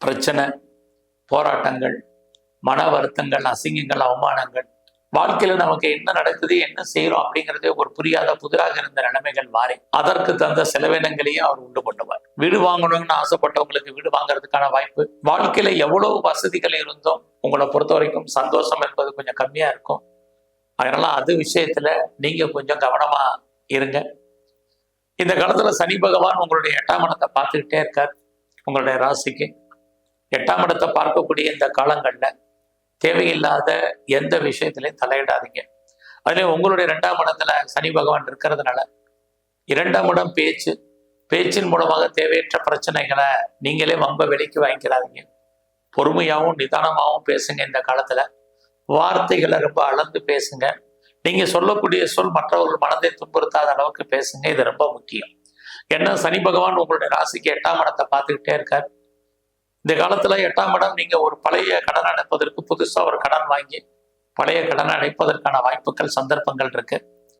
பிரச்சனை, போராட்டங்கள், மன வருத்தங்கள், அசிங்கங்கள், அவமானங்கள், வாழ்க்கையில நமக்கு என்ன நடக்குது, என்ன செய்யறோம் அப்படிங்கிறதே ஒரு புரியாத புதிராக இருந்த நிலைமைகள் மாறி அதற்கு தந்த செலவினங்களையும் அவர் உண்டு பண்ணுவார். வீடு வாங்கணும்னு ஆசைப்பட்டவங்களுக்கு வீடு வாங்குறதுக்கான வாய்ப்பு, வாழ்க்கையில எவ்வளவு வசதிகள் இருந்தும் உங்களை பொறுத்த வரைக்கும் சந்தோஷம் என்பது கொஞ்சம் கம்மியா இருக்கும். அதனால அது விஷயத்துல நீங்க கொஞ்சம் கவனமா இருங்க. இந்த காலத்துல சனி பகவான் உங்களுடைய 8ஆம் இடத்தை பார்த்துக்கிட்டே இருக்கார். உங்களுடைய ராசிக்கு 8ஆம் இடத்தை பார்க்கக்கூடிய இந்த காலங்கள்ல தேவையில்லாத எந்த விஷயத்திலையும் தலையிடாதீங்க. அதுலேயும் உங்களுடைய 2ஆம் இடத்துல சனி பகவான் இருக்கிறதுனால 2ஆம் இடம் பேச்சின் மூலமாக தேவையற்ற பிரச்சனைகளை நீங்களே வம்ப வெளிக்கு வாங்கிக்கிறாதீங்க. பொறுமையாகவும் நிதானமாகவும் பேசுங்க. இந்த காலத்துல வார்த்தைகளை ரொம்ப அளந்து பேசுங்க. நீங்க சொல்லக்கூடிய சொல் மற்றவர்கள் மனதை துன்புறுத்தாத அளவுக்கு பேசுங்க. இது ரொம்ப முக்கியம். ஏன்னா சனி பகவான் உங்களுடைய ராசிக்கு 8ஆம் இடத்தை பார்த்துக்கிட்டே இருக்கார். இந்த காலத்துல 8ஆம் இடம் நீங்க ஒரு பழைய கடன் அடைப்பதற்கு புதுசா ஒரு கடன் வாங்கி பழைய கடனை அடைப்பதற்கான வாய்ப்புகள், சந்தர்ப்பங்கள் இருக்கு.